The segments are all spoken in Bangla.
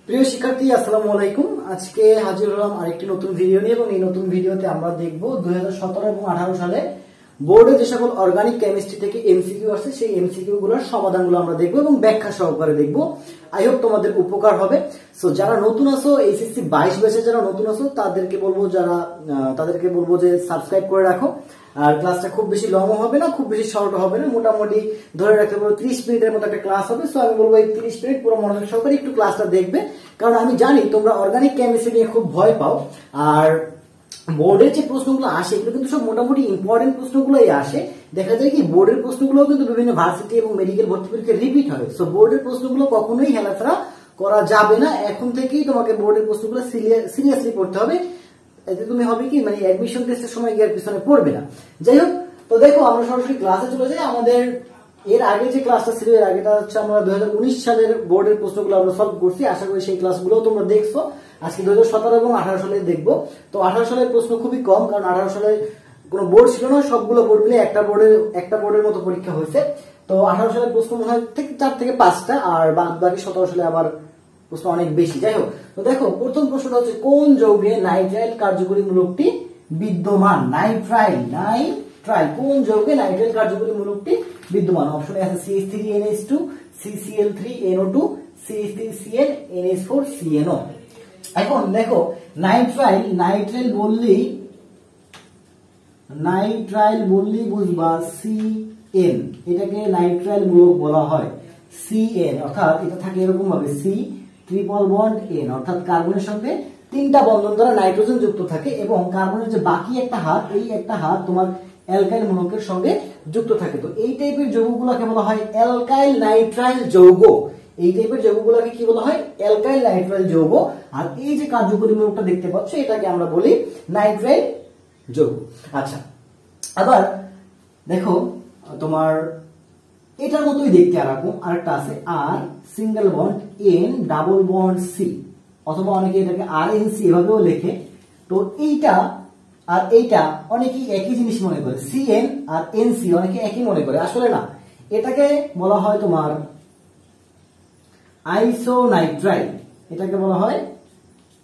প্রিয় শিক্ষার্থী, আসসালামু আলাইকুম। আজকে হাজির হলাম আরেকটি নতুন ভিডিও নিয়ে এবং এই নতুন ভিডিওতে আমরা দেখব 2017 এবং 18 সালে বোর্ডে যে সকল অর্গানিক কেমিস্ট্রি থেকে এমসিকিউ আসছে সেই এমসিকিউ গুলোর সমাধানগুলো আমরা দেখব এবং ব্যাখ্যা সহকারে দেখব। আই হোপ তোমাদের উপকার হবে। সো যারা নতুন আছো, এইচএসসি 22 ব্যাচে যারা নতুন আছো তাদেরকে বলবো যে সাবস্ক্রাইব করে রাখো। আর ক্লাসটা খুব বেশি লং হবে না, খুব বেশি শর্ট হবে না, মোটামুটি ধরে রাখতে পারো 30 মিনিটের মতো একটা ক্লাস হবে। সো আমি বলবো এই 30 মিনিট পুরো মনোযোগ সহকারে একটু ক্লাসটা দেখবে, কারণ আমি জানি তোমরা অর্গানিক কেমিস্ট্রি নিয়ে খুব ভয় পাও। আর বোর্ডের যে প্রশ্নগুলো আসে এগুলো কিন্তু সব মোটামুটি ইম্পর্টেন্ট প্রশ্নগুলোই আসে। দেখা যায় কি বোর্ডের প্রশ্নগুলো কিন্তু বিভিন্ন ভার্সিটি এবং মেডিকেল ভর্তি পরীক্ষায় রিপিট হয়। সো বোর্ডের প্রশ্নগুলো কখনোই হেলাফেলা করা যাবে না। এখন থেকেই তোমাকে বোর্ডের প্রশ্নগুলো সিরিয়াসলি পড়তে হবে। এতে তুমি হবে কি, মানে অ্যাডমিশন টেস্টের সময় গিয়ে পিছনে পড়বে না। যাই হোক, তো দেখো আমরা সরাসরি ক্লাসে চলে যাই। আমাদের এর আগে যে ক্লাসটা ছিল, এর আগেটা হচ্ছে আমরা 2019 সালের বোর্ডের প্রশ্নগুলো আমরা সলভ করছি। আশা করি সেই ক্লাসগুলো তোমরা দেখছো। আজকে 2017 এবং 18 সালে দেখবো। তো 18 সালের প্রশ্ন খুবই কম, কারণ 18 সালে কোনো বোর্ড ছিল না, সবগুলো বোর্ড মিলে একটা বোর্ডের মতো পরীক্ষা হয়েছে। তো 18 সালের প্রশ্ন মনে হয় 4 থেকে 5টা, আর বাকি 17 সালে আবার প্রশ্ন অনেক বেশি। যাই হোক, তো দেখো প্রথম প্রশ্নটা হচ্ছে কোন যৌগে নাইট্রাইল কার্যকরী মূলকটি বিদ্যমান? নাইট্রাইল কোন যৌগে নাইট্রাইল কার্যকরী মূলকটি বিদ্যমান? অপশনে আছে CH3NH2, CCl3NO2, CH3Cl, NH4CNO। এখন দেখো নাইট্রাইল বললেই বুঝবা CN, এটাকে নাইট্রাইল মূলক বলা হয়। CN অর্থাৎ এটা থাকে এরকম ভাবে C ট্রিপল বন্ড N, অর্থাৎ কার্বনের সঙ্গে 3টা বন্ধন দ্বারা নাইট্রোজেন যুক্ত থাকে এবং কার্বনের যে বাকি একটা হাত, এই একটা হাত তোমার অ্যালকাইল মূলকের সঙ্গে যুক্ত থাকে। তো এই টাইপের যৌগগুলোকে বলা হয় অ্যালকাইল নাইট্রাইল যৌগ। এই টাইপের যৌগগুলোকে কি বলা হয়? অ্যালকাইল নাইট্রাইল যৌগ। আর এই যে কার্যকরী মূলকটা দেখতে পাচ্ছ, এটাকে আমরা বলি নাইট্রাইল যৌগ। আচ্ছা, আবার দেখো তোমার এটার মতোই দেখতে আরেকটা আছে আর single bond N double bond C, অথবা অনেকে এটাকে RNC এভাবেও লেখে। তো এইটা আর এইটা অনেকেই একই জিনিস মনে করে, CN আর NC অনেকে একই মনে করে, আসলে না। এটাকে বলা হয় তোমার আইসোনাইট্রাইল, এটাকে বলা হয়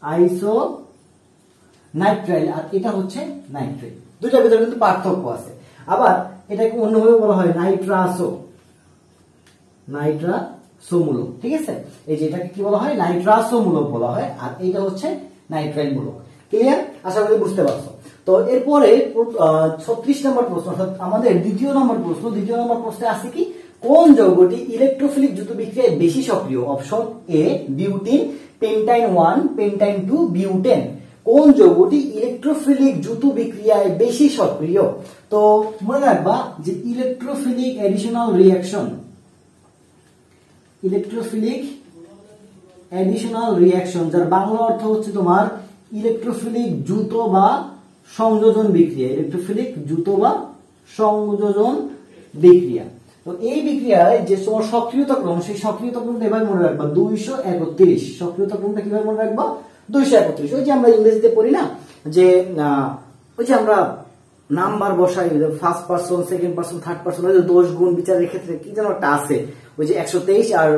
আইসোনাইট্রাইল, আর এটা হচ্ছে নাইট্রাইল। দুইটার ভিতরে কিন্তু পার্থক্য আছে। আবার এটাকে অন্যভাবে বলা হয় নাইট্রাসো মূলক। ঠিক আছে, এই যে এটাকে কি বলা হয়? নাইট্রাসো মূলক বলা হয়, আর এইটা হচ্ছে নাইট্রাইল মূলক। ক্লিয়ার? আশা করি বুঝতে পারছো। তো এরপরে 36 নম্বর প্রশ্ন, অর্থাৎ আমাদের দ্বিতীয় নম্বর প্রশ্নে আছে কি, কোন যৌগটি ইলেকট্রোফিলিক যুত বিক্রিয়ায় বেশি সক্রিয়? Option A butene, pentyne 1, pentyne 2, butane. কোন যৌগটি ইলেকট্রোফিলিক যুত বিক্রিয়ায় বেশি সক্রিয়? তো মনে রাখবা যে ইলেকট্রোফিলিক অ্যাডিশনাল রিঅ্যাকশন, যার বাংলা অর্থ হচ্ছে তোমার ইলেকট্রোফিলিক যুত বা সংযোজন বিক্রিয়া। তো এই বিক্রিয়ায় যে তোমার সক্রিয়তা ক্রম, সেই সক্রিয়তা ক্রমটা এভাবে মনে রাখবা 231। সক্রিয়তা ক্রমটা কিভাবে মনে রাখবা? 231। ওই যে আমরা ইংরেজিতে পড়ি না, যে ওই যে আমরা নাম্বার বসাই, first person, second person, third person, দোষ গুণ বিচারের ক্ষেত্রে কি যেন একটা আছে, ওই যে 123 আর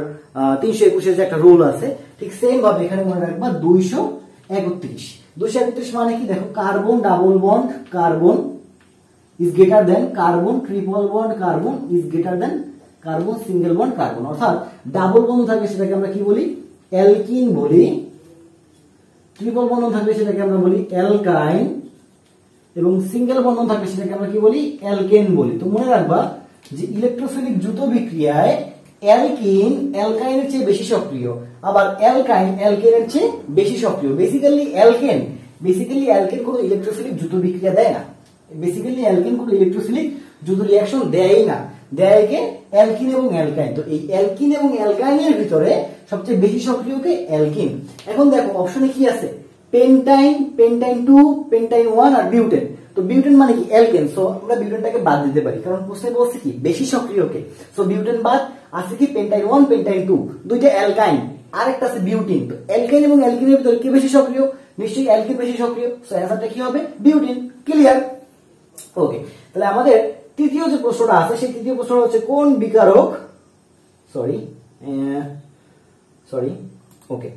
321 যে একটা রুল আছে, ঠিক সেম ভাবে এখানে মনে রাখবা 231 মানে কি? দেখো carbon double bond carbon is greater than carbon triple bond carbon is greater than carbon single bond carbon. অর্থাৎ ডাবল বন্ধন থাকলে সেটাকে আমরা কি বলি? অ্যালকিন বলি। ট্রিপল বন্ধন থাকলে সেটাকে আমরা বলি অ্যালকাইন, এবং সিঙ্গেল বন্ধন থাকলে সেটাকে আমরা কি বলি? অ্যালকেন বলি। তো মনে রাখবা যে ইলেকট্রোফিলিক যুত বিক্রিয়ায় অ্যালকিন অ্যালকাইনের চেয়ে বেশি সক্রিয়, আবার অ্যালকাইন অ্যালকেনের চেয়ে বেশি সক্রিয়। বেসিক্যালি অ্যালকেন কোনো ইলেকট্রোফিলিক যুত বিক্রিয়া দেয় না। রিঅ্যাকশন দেয়ই না, দেয় কে? অ্যালকিন এবং অ্যালকাইন। তো এই অ্যালকিন এবং অ্যালকাইনের ভিতরে সবচেয়ে বেশি সক্রিয় কে? অ্যালকিন। এখন দেখো অপশনে কি আছে? পেন্টাইন, পেন্টাইন 2, পেন্টাইন 1 আর বিউটেন। তো বিউটেন মানে কি? অ্যালকেন। সো আমরা বিউটেনটাকে বাদ দিতে পারি, কারণ প্রশ্নে বলছে কি বেশি সক্রিয় কে। সো বিউটেন বাদ, আছে কি পেন্টাইন 1, পেন্টাইন 2, দুইটা অ্যালকাইন, আরেকটা আছে বিউটিন। তো অ্যালকাইন এবং অ্যালকিনের ভিতরে কি বেশি সক্রিয়? নিশ্চয়ই অ্যালকিন বেশি সক্রিয়। সো অ্যান্সারটা কি হবে? বিউটিন। ক্লিয়ার? ওকে, তাহলে আমাদের তৃতীয় যে প্রশ্নটা আছে, সেই তৃতীয় প্রশ্নটা হচ্ছে কোন বিকারক, ওকে,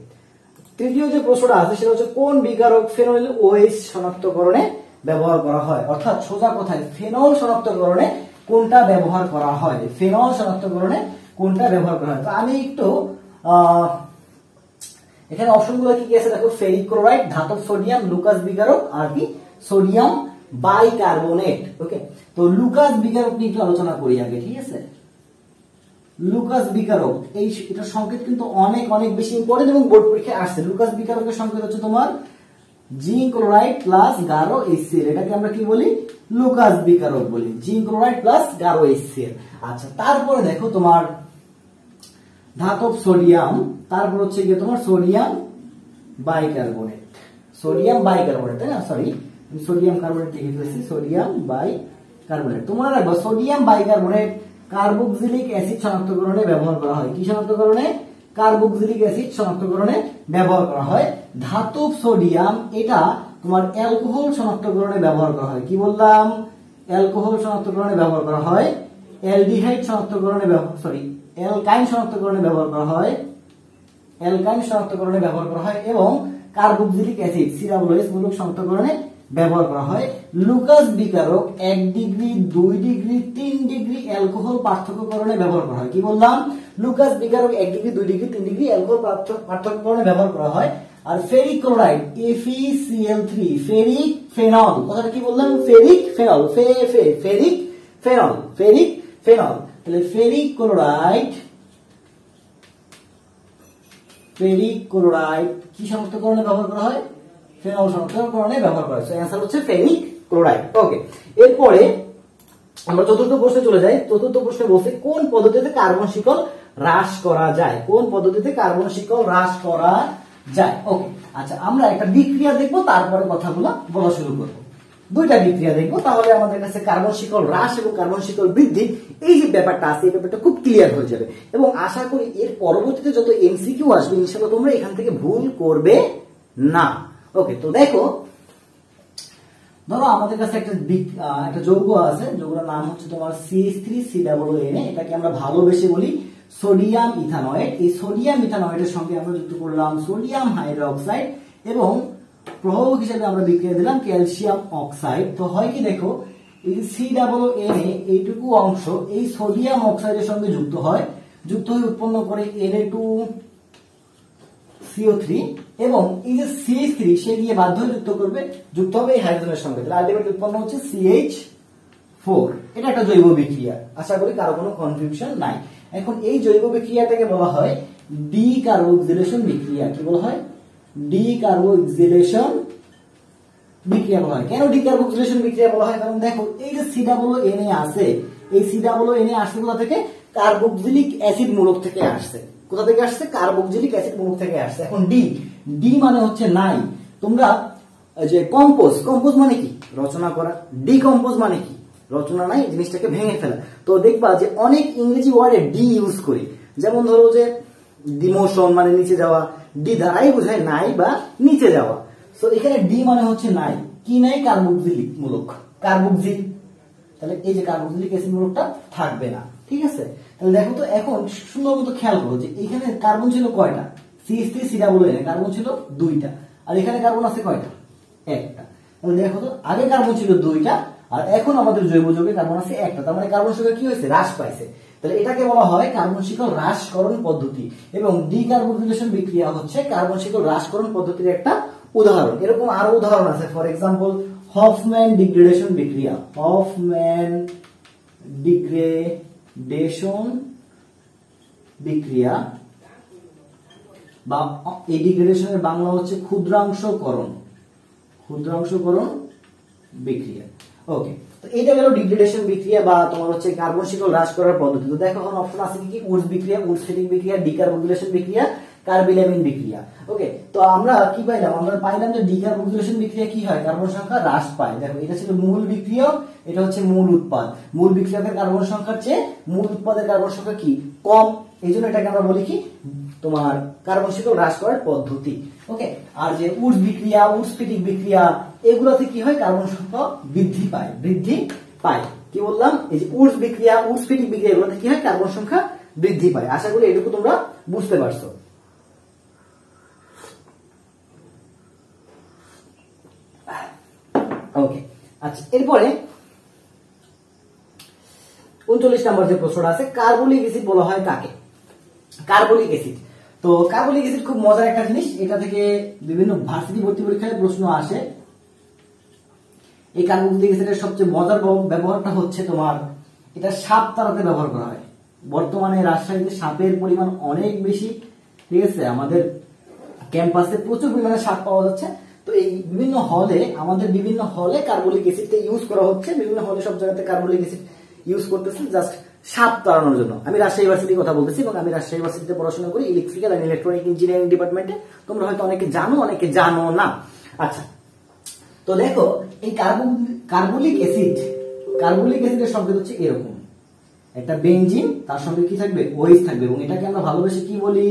তৃতীয় যে প্রশ্নটা আছে সেটা হচ্ছে কোন বিকারক ফেনল ওএইচ শনাক্তকরণে ব্যবহার করা হয়, অর্থাৎ সোজা কথায় ফেনল শনাক্তকরণে কোনটা ব্যবহার করা হয়, ফেনল শনাক্তকরণে কোনটা ব্যবহার করা হয়। তো আমি একটু এখানে অপশনগুলো কি কি আছে দেখো, ফেরিক ক্লোরাইড, ধাতব সোডিয়াম, লুকাস বিকারক আর কি সোডিয়াম বাইকার্বনেট। ওকে, তো লুকাস বিকারক নিয়ে একটু আলোচনা করি আগে, ঠিক আছে। লুকাস বিকারক এটার সংকেত কিন্তু অনেক অনেক বেশি ইম্পর্টেন্ট এবং বোর্ড পরীক্ষায় আসছে। লুকাস বিকারকের সংকেত হচ্ছে তোমার জিঙ্ক ক্লোরাইড প্লাস গাঢ় HCl, এটাকে আমরা কি বলি, লুকাস বিকারক বলি, জিঙ্ক ক্লোরাইড প্লাস গাঢ় HCl। আচ্ছা, তারপরে দেখো তোমার ধাতব সোডিয়াম, তারপর হচ্ছে গিয়ে তোমার সোডিয়াম বাইকার্বনেট, সোডিয়াম বাইকার্বনেট, তাই না, সরি সোডিয়াম কার্বনেট লিখে ফেলেছি, সোডিয়াম বাইকার্বনেট। তোমরা রাখবো সোডিয়াম বাইকার্বনেট কার্বক্সিলিক অ্যাসিড শনাক্তকরণে ব্যবহার করা হয়, কি শনাক্তকরণে, কার্বক্সিলিক অ্যাসিড শনাক্তকরণে ব্যবহার করা হয়। ধাতব সোডিয়াম এটা তোমার অ্যালকোহল শনাক্তকরণে ব্যবহার করা হয়, কি বললাম, অ্যালকোহল শনাক্তকরণে ব্যবহার করা হয়। অ্যালডিহাইড শনাক্তকরণে সরি অ্যালকাইন শনাক্তকরণে ব্যবহার করা হয়, অ্যালকাইন শনাক্তকরণে ব্যবহার করা হয় এবং কার্বক্সিলিক অ্যাসিড COOH মূলক শনাক্তকরণে ব্যবহার করা হয়। লুকাস বিকারক 1 ডিগ্রি 2 ডিগ্রি 3 ডিগ্রি অ্যালকোহল পার্থক্যকরণে ব্যবহার করা হয়, কি বললাম, লুকাস বিকারক 1 ডিগ্রি 2 ডিগ্রি 3 ডিগ্রি অ্যালকোহল পার্থক্যকরণে ব্যবহার করা হয়। আর ferric chloride FeCl3 ferric phenol, কথাটা কি বললাম, ferric phenol, ferric phenol, ferric phenol. তাহলে ফেরিক ক্লোরাইড কি শনাক্তকরণে ব্যবহার করা হয়, ফেনল শনাক্তকরণে ব্যবহার করা হয়। সো অ্যানসার হচ্ছে ফেরিক ক্লোরাইড। ওকে, এরপরে আমরা চতুর্থ প্রশ্নে চলে যাই। চতুর্থ প্রশ্নে বলছে কোন পদ্ধতিতে কার্বন শিকল হ্রাস করা যায়, কোন পদ্ধতিতে কার্বন শিকল হ্রাস করা যায়। ওকে, আচ্ছা আমরা একটা বিক্রিয়া দেখবো, তারপরে কথাগুলো বলা শুরু করবো। দুইটা বিক্রিয়া দেখবো, তাহলে আমাদের কাছে কার্বন শিকল হ্রাস এবং কার্বন শিকল বৃদ্ধি এই যে ব্যাপারটা আছে, এই ব্যাপারটা খুব ক্লিয়ার হয়ে যাবে এবং আশা করি এর পরবর্তীতে যত MCQ আসবে ইনশাআল্লাহ তোমরা এখান থেকে ভুল করবে না। ওকে, তো দেখো, ধরো আমাদের কাছে একটা যৌগ আছে, যৌগের নাম হচ্ছে তোমার CH3COONA, এটাকে আমরা ভালোবেসে বলি সোডিয়াম ইথানয়েড। এই সোডিয়াম ইথানয়েডের সঙ্গে আমরা যুক্ত করলাম সোডিয়াম হাইড্রোক্সাইড এবং প্রভাবক হিসেবে আমরা বিক্রিয়া দিলাম ক্যালসিয়াম অক্সাইড। তো হয় কি দেখো, এই COONA এইটুকু অংশ এই সোডিয়াম অক্সাইডের সঙ্গে যুক্ত হয়ে উৎপন্ন করে Na2CO3 এবং এই যে CH3 সে গিয়ে বাধ্য হয়ে যুক্ত হবে এই হাইড্রোজেনের সঙ্গে, তাহলে আলটিমেটলি উৎপন্ন হচ্ছে CH4। এটা একটা জৈব বিক্রিয়া, আশা করি কারো কোনো কনফিউশন নাই। এখন এই জৈব বিক্রিয়াটাকে বলা হয় ডিকার্বক্সিলেশন বিক্রিয়া, কি বলা হয়, ডিকার্বক্সিলেশন বিক্রিয়া বলা হয়। কেন ডিকার্বক্সিলেশন বিক্রিয়া বলা হয়, কারণ দেখো এই যে COONA আছে, এই COONA আসছে কোথা থেকে, কার্বক্সিলিক অ্যাসিড মূলক থেকে আসছে। কোথা থেকে আসছে, কার্বক্সিলিক অ্যাসিড মূলক থেকে আসছে। এখন ডি মানে হচ্ছে নাই, তোমরা যে কম্পোজ মানে কি, রচনা করা, ডিকম্পোজ মানে কি, রচনা নাই, জিনিসটাকে ভেঙে ফেলা। তো দেখবা যে অনেক ইংরেজি ওয়ার্ডে ডি ইউজ করি, যেমন ধরো যে ডিমোশন মানে নিচে যাওয়া, ডি দ্বারাই বোঝায় নাই বা নিচে যাওয়া। তো এখানে ডি মানে হচ্ছে নাই, কি নাই, কার্বক্সিলিক মূলক, কার্বক্সিল, তাহলে এই যে কার্বক্সিলিক অ্যাসিড মূলকটা থাকবে না, ঠিক আছে। তাহলে দেখো তো এখন সুন্দর মতো খেয়াল করো যে এখানে কার্বন ছিল কয়টা, CH3COONA কার্বন ছিল 2টা, আর এখানে কার্বন আছে কয়টা, 1টা। তাহলে দেখো তো আগে কার্বন ছিল 2টা আর এখন আমাদের জৈব যৌগে কার্বন আছে 1টা, তার মানে কার্বন সংখ্যা কি হয়েছে, হ্রাস পাইছে। তাহলে এটাকে বলা হয় কার্বন শিকল হ্রাসকরণ পদ্ধতি এবং ডিকার্বক্সিলেশন বিক্রিয়া হচ্ছে কার্বন শিকল হ্রাসকরণ পদ্ধতির একটা উদাহরণ। এরকম আরো উদাহরণ আছে, ফর এক্সাম্পল হফম্যান ডিগ্রেডেশন বিক্রিয়া, হফম্যান ডিগ্রেডেশন বিক্রিয়া বা এই ডিগ্রেডেশনের বাংলা হচ্ছে ক্ষুদ্রাংশকরণ বিক্রিয়া। ওকে, তো এটা গেল ডিগ্রেডেশন বিক্রিয়া বা তোমার হচ্ছে কার্বন শিকল হ্রাস করার পদ্ধতি। তো দেখো এখন অপশন আছে কি, উডস বিক্রিয়া, উডস ফিটিং বিক্রিয়া, ডিকার্বক্সিলেশন বিক্রিয়া, কার্বিলামিন বিক্রিয়া। ওকে, তো আমরা কি পাইলাম, আমরা পাইলাম যে ডিকার্বক্সিলেশন বিক্রিয়া কি হয়, কার্বন সংখ্যা হ্রাস পায়। দেখো এটা ছিল মূল বিক্রিয়া, এটা হচ্ছে মূল উৎপাদ। মূল বিক্রিয়কের কার্বন সংখ্যার চেয়ে মূল উৎপাদের কার্বন সংখ্যা কি কম, এই জন্য এটাকে আমরা বলি কি তোমার কার্বন শিকল হ্রাস করার পদ্ধতি। ওকে, আর যে উডস বিক্রিয়া, উডস ফিটিং বিক্রিয়া, এগুলোতে কি হয়, কার্বন সংখ্যা বৃদ্ধি পায়। কি বললাম, এই যে উডস বিক্রিয়া, উডস ফিটিং বিক্রিয়া, এগুলোতে কি হয়, কার্বন সংখ্যা বৃদ্ধি পায়। আশা করি এটুকু তোমরা বুঝতে পারছো। আচ্ছা, এরপরে 39 নম্বর যে প্রশ্নটা আছে, কার্বলিক অ্যাসিড বলা হয় কাকে? কার্বলিক অ্যাসিড, তো কার্বলিক অ্যাসিড খুব মজার একটা জিনিস, এটা থেকে বিভিন্ন ভার্সিটি ভর্তি পরীক্ষায় প্রশ্ন আসে। এই কার্বলিক অ্যাসিডের সবচেয়ে মজার ব্যবহারটা হচ্ছে তোমার, এটা সাপ তাড়াতে ব্যবহার করা হয়। বর্তমানে রাজশাহীতে সাপের পরিমাণ অনেক বেশি, ঠিক আছে, আমাদের ক্যাম্পাসে প্রচুর পরিমাণে সাপ পাওয়া যাচ্ছে। তো এই বিভিন্ন হলে, আমাদের বিভিন্ন হলে কার্বলিক অ্যাসিডটা ইউজ করা হচ্ছে, বিভিন্ন হলে সব জায়গাতে কার্বলিক অ্যাসিড ইউজ করতেছে জাস্ট সাপ তাড়ানোর জন্য। আমি রাজশাহী ইউনিভার্সিটির কথা বলতেছি এবং আমি রাজশাহী ইউনিভার্সিটিতে পড়াশোনা করি ইলেকট্রিক্যাল এন্ড ইলেকট্রনিক ইঞ্জিনিয়ারিং ডিপার্টমেন্টে। তোমরা হয়তো অনেকে জানো, অনেকে জানো না। আচ্ছা, তো দেখো এই কার্বলিক অ্যাসিডের শব্দ হচ্ছে এরকম, একটা বেনজিন, তার সঙ্গে কি থাকবে, ওএইচ থাকবে, এবং এটাকে আমরা ভালোবেসে কি বলি,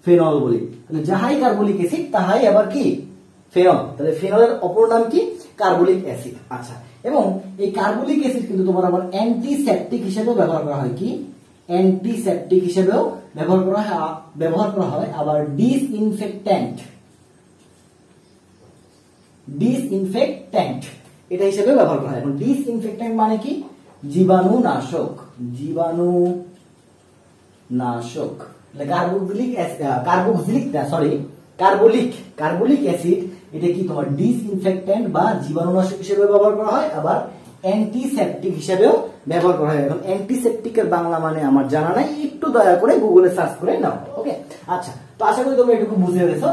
ফেনল বলি। তাহলে যাহাই কার্বলিক অ্যাসিড তাহাই আবার কি, ফেনল। তাহলে ফেনলের অপর নাম কি, কার্বলিক অ্যাসিড। আচ্ছা, এবং এই কার্বলিক অ্যাসিড কিন্তু তোমার আবার অ্যান্টিসেপটিক হিসেবেও ব্যবহার করা হয়। কি, অ্যান্টিসেপটিক হিসেবেও ব্যবহার করা হয়, আবার ডিসইনফেক্ট্যান্ট এটা হিসেবে ব্যবহার করা হয়। এখন ডিসইনফেক্ট্যান্ট মানে কি, জীবাণুনাশক। কার্বলিক অ্যাসিড এটা কি তোমার ডিসইনফেক্ট্যান্ট বা জীবাণুনাশক হিসেবে ব্যবহার করা হয়, আবার অ্যান্টিসেপটিক হিসেবেও ব্যবহার করা হয়। এখন অ্যান্টিসেপটিকের বাংলা মানে আমার জানা নাই, একটু দয়া করে গুগলে সার্চ করে নাও। ওকে, আচ্ছা, তো আশা করি তোমরা এটুকু বুঝে গেছো।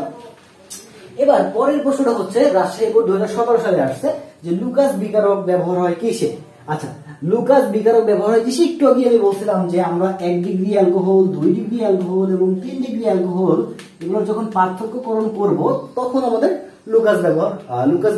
এবার পরের প্রশ্নটা হচ্ছে, রাজশাহী বোর্ড 2017 সালে আসছে যে লুকাস বিকারক ব্যবহার হয় কিসে? আচ্ছা, লুকাস বিকারক ব্যবহার হয় কিসে? একটু আগে আমি বলছিলাম যে আমরা 1 ডিগ্রি অ্যালকোহল, 2 ডিগ্রি অ্যালকোহল এবং 3 ডিগ্রি অ্যালকোহল এগুলো যখন পার্থক্যকরণ করব তখন আমাদের লুকাস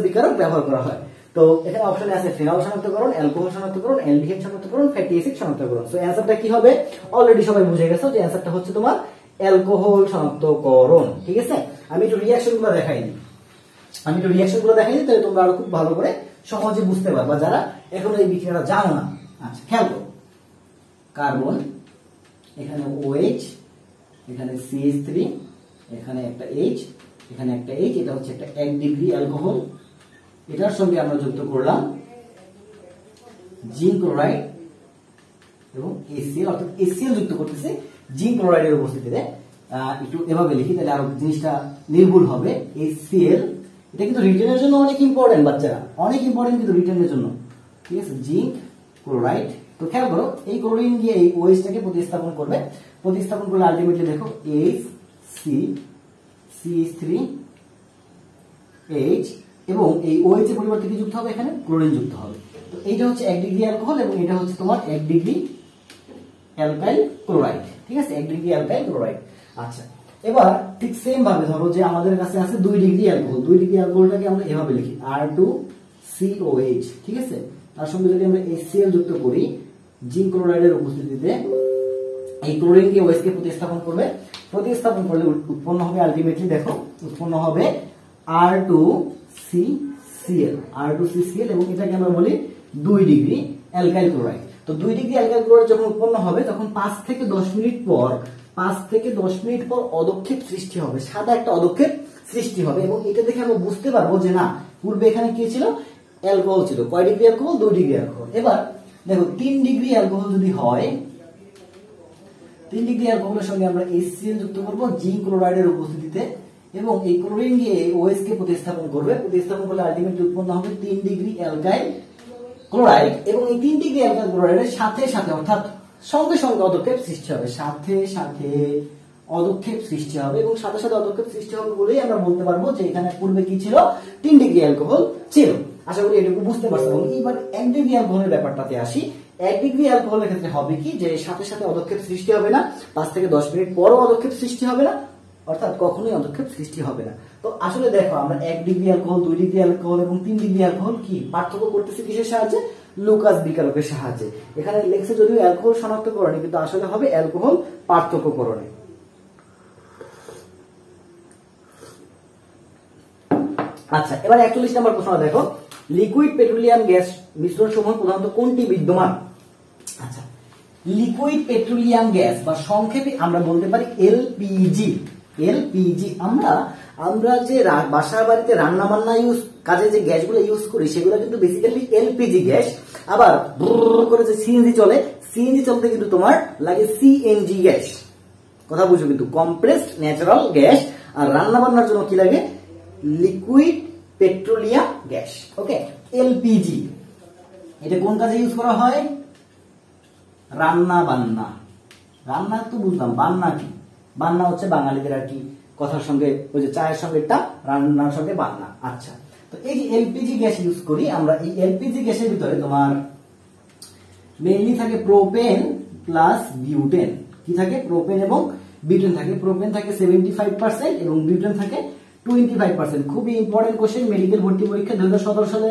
বিকারক ব্যবহার করা হয়। তো এখানে অপশনে আছে ফেনল শনাক্তকরণ, অ্যালকোহল শনাক্তকরণ, অ্যালডিহাইড শনাক্তকরণ, ফ্যাটি অ্যাসিড শনাক্তকরণ। সো অ্যানসারটা কি হবে? অলরেডি সবাই বুঝে গেছো যে অ্যানসারটা হচ্ছে তোমার অ্যালকোহল শনাক্তকরণ। ঠিক আছে, আমি একটু রিঅ্যাকশনগুলো দেখাই দিই, তাহলে তোমরা আরো খুব ভালো করে সহজে বুঝতে পারবা যারা এখনো এই বিক্রিয়াটা জানো না। আচ্ছা, খেয়াল করো, কার্বন, এখানে OH, এখানে CH3, এখানে একটা H, এখানে একটা H, এটা হচ্ছে একটা 1 ডিগ্রি অ্যালকোহল। এটার সঙ্গে আমরা যুক্ত করলাম জিঙ্ক ক্লোরাইড এবং HCl, অর্থাৎ HCl যুক্ত করতেছে জিঙ্ক ক্লোরাইডের উপস্থিতিতে। একটু এভাবে লিখি তাহলে আরো জিনিসটা নির্ভুল হবে। HCl, এটা কিন্তু রিটেনের জন্য অনেক ইম্পর্টেন্ট, বাচ্চারা অনেক ইম্পর্টেন্ট কিন্তু রিটেনের জন্য। ঠিক আছে, জিঙ্ক ক্লোরাইড। তো খেয়াল করো, এই ক্লোরিন গিয়ে এই OH টাকে প্রতিস্থাপন করবে, প্রতিস্থাপন করলে আলটিমেটলি দেখো HCH3H, এবং এই OH এর পরিবর্তে কি যুক্ত হবে, এখানে ক্লোরিন যুক্ত হবে। তো এইটা হচ্ছে 1 ডিগ্রি অ্যালকোহল এবং এটা হচ্ছে তোমার 1 ডিগ্রি অ্যালকাইল ক্লোরাইড। ঠিক আছে, 1 ডিগ্রি অ্যালকাইল ক্লোরাইড। আচ্ছা, এবার ঠিক সেম ভাবে ধরো যে আমাদের কাছে আছে 2 ডিগ্রি অ্যালকোহল। 2 ডিগ্রি অ্যালকোহলটাকে আমরা এভাবে লিখি R2COH। ঠিক আছে, তার সঙ্গে যদি আমরা HCl যুক্ত করি জিঙ্ক ক্লোরাইডের উপস্থিতিতে, এই ক্লোরিনকে OH কে প্রতিস্থাপন করবে, প্রতিস্থাপন করলে উৎপন্ন হবে আলটিমেটলি দেখো উৎপন্ন হবে R2CCl, এবং এটাকে আমরা বলি 2 ডিগ্রি অ্যালকাইল ক্লোরাইড। তো 2 ডিগ্রি অ্যালকাইল ক্লোরাইড যখন উৎপন্ন হবে তখন 5 থেকে 10 মিনিট পর অদক্ষেপ সৃষ্টি হবে, সাদা একটা অদক্ষেপ সৃষ্টি হবে। এবং এটা দেখে আমরা বুঝতে পারবো যে না, পূর্বে এখানে কি ছিল, অ্যালকোহল ছিল। কয় ডিগ্রি অ্যালকোহল? 2 degree alcohol. এবার দেখো 3 ডিগ্রি অ্যালকোহল যদি হয়, 3 ডিগ্রি অ্যালকোহলের সঙ্গে আমরা HCl যুক্ত করব জিঙ্ক ক্লোরাইডের উপস্থিতিতে, এবং এই ক্লোরিন গিয়ে OH কে প্রতিস্থাপন করবে, প্রতিস্থাপন করলে আলটিমেটলি উৎপন্ন হবে 3 ডিগ্রি অ্যালকাইল ক্লোরাইড। এবং এই 3 ডিগ্রি অ্যালকাইল ক্লোরাইডের সাথে সাথে, অর্থাৎ সঙ্গে সঙ্গে অদক্ষেপ সৃষ্টি হবে, সাথে সাথে অদক্ষেপ সৃষ্টি হবে, এবং সাথে সাথে অদক্ষেপ সৃষ্টি হবে বলেই আমরা বলতে পারবো যে এখানে পূর্বে কি ছিল, 3 ডিগ্রি অ্যালকোহল ছিল। আশা করি এটুকু বুঝতে পারছো। এবং এবার 1 ডিগ্রি অ্যালকোহলের ব্যাপারটাতে আসি। 1 ডিগ্রি অ্যালকোহলের ক্ষেত্রে হবে কি, যে সাথে সাথে অদক্ষেপ সৃষ্টি হবে না, 5 থেকে 10 মিনিট পরও অদক্ষেপ সৃষ্টি হবে না, অর্থাৎ কখনোই অদক্ষেপ সৃষ্টি হবে না। তো আসলে দেখো আমরা 1 ডিগ্রি অ্যালকোহল, 2 ডিগ্রি অ্যালকোহল এবং 3 ডিগ্রি অ্যালকোহল কি পার্থক্য করতেছি কিসের সাহায্যে? লুকাস বিকারকের সাহায্যে। এখানে লেখছে যদিও অ্যালকোহল শনাক্তকরণে, কিন্তু আসলে হবে অ্যালকোহল পার্থক্যকরণে। আচ্ছা, এবার 41 নম্বর প্রশ্নটা দেখো, লিকুইড পেট্রোলিয়াম গ্যাস মিশ্রণ সমূহ প্রধানত কোনটি বিদ্যমান? আচ্ছা, লিকুইড পেট্রোলিয়াম গ্যাস বা সংক্ষেপে আমরা বলতে পারি LPG। এলপিজি। আমরা আমরা যে বাসা বাড়িতে রান্না বান্না কাজে যে গ্যাসগুলো ইউজ করি সেগুলো কিন্তু বেসিক্যালি এলপিজি গ্যাস। আবার করে যে সিএনজি চলে, সিএনজি চলতে কিন্তু তোমার লাগে সিএনজি গ্যাস। কথা বুঝো কিন্তু, কম্প্রেসড ন্যাচারাল গ্যাস। আর রান্না বান্নার জন্য কি লাগে? Liquid petroleum gas. Okay, LPG এটা কোন কাজে ইউজ করা হয়? রান্না বান্না। রান্না তো বুঝলাম, বান্না কি? বান্না হচ্ছে বাঙালিদের আর কি কথার সঙ্গে ওই যে চায়ের সঙ্গে টা, রান্নার সঙ্গে বান্না। আচ্ছা, তো এই যে এলপিজি গ্যাস ইউজ করি আমরা, এই এলপিজি গ্যাসের ভিতরে তোমার মেইনলি থাকে প্রোপেন প্লাস বিউটেন। কি থাকে? প্রোপেন এবং বিউটেন থাকে। প্রোপেন থাকে 75% এবং বিউটেন থাকে 25%। খুবই ইম্পর্টেন্ট কোশ্চেন, মেডিকেল ভর্তি পরীক্ষা 2017 সালে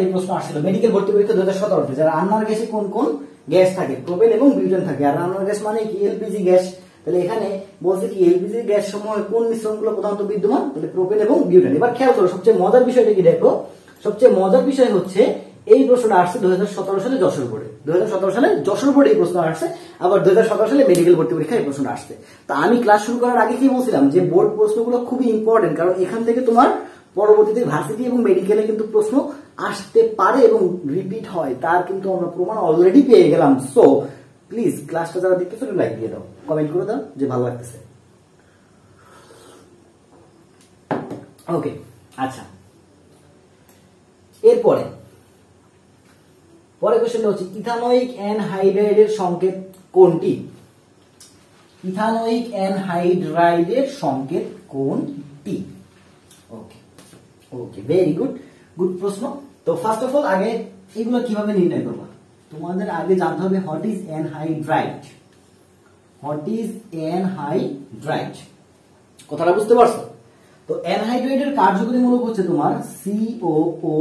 এই প্রশ্ন আসছিল। মেডিকেল ভর্তি পরীক্ষা 2017 যারা রান্নার গ্যাসে কোন কোন গ্যাস থাকে? প্রোপেন এবং বিউটেন থাকে। আর রান্নার গ্যাস মানে কি? LPG gas. তাহলে এখানে বলছে কি এলপিজি গ্যাস সমূহ কোন মিশ্রণগুলো প্রধানত বিদ্যমান? তাহলে প্রোপেন এবং বিউটেন। এবার খেয়াল করো, সবচেয়ে মজার বিষয়টা কি দেখো, সবচেয়ে মজার বিষয় হচ্ছে এই প্রশ্নটা আসছে 2017 সালে যশোর বোর্ডে। 2017 সালে যশোর বোর্ডে এই প্রশ্ন আসছে, আবার 2017 সালে মেডিকেল ভর্তি পরীক্ষায় এই প্রশ্নটা আসছে। তা আমি ক্লাস শুরু করার আগে কি বলছিলাম যে বোর্ড প্রশ্নগুলো খুবই ইম্পর্টেন্ট, কারণ এখান থেকে তোমার পরবর্তীতে ভার্সিটি এবং মেডিকেলে কিন্তু প্রশ্ন আসতে পারে এবং রিপিট হয়, তার কিন্তু আমরা প্রমাণ অলরেডি পেয়ে গেলাম। সো প্লিজ ক্লাসটা যারা দেখতেছো লাইক দিয়ে দাও, কমেন্ট করে দাও যে ভালো লাগতেছে। ওকে, আচ্ছা, এরপরে কোশ্চেনটা হচ্ছে ইথানোয়িক অ্যানহাইড্রাইডের সংকেত কোনটি? ইথানোয়িক অ্যানহাইড্রাইডের সংকেত কোনটি? ওকে ওকে, ভেরি গুড, গুড প্রশ্ন। তো ফার্স্ট অফ অল আগে এগুলো কিভাবে নির্ণয় করবা? তোমাদের আগে জানতে হবে what is anhydride. What is anhydride, কথাটা বুঝতে পারছো? তো অ্যানহাইড্রাইডের কার্যকরী মূলক হচ্ছে তোমার COO।